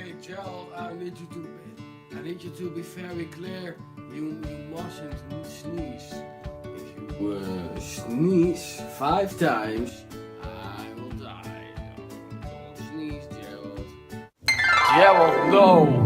Hey, Gerald, I need you to be very clear. You mustn't sneeze. If you sneeze 5 times, I will die. Don't sneeze, Gerald. Gerald, no!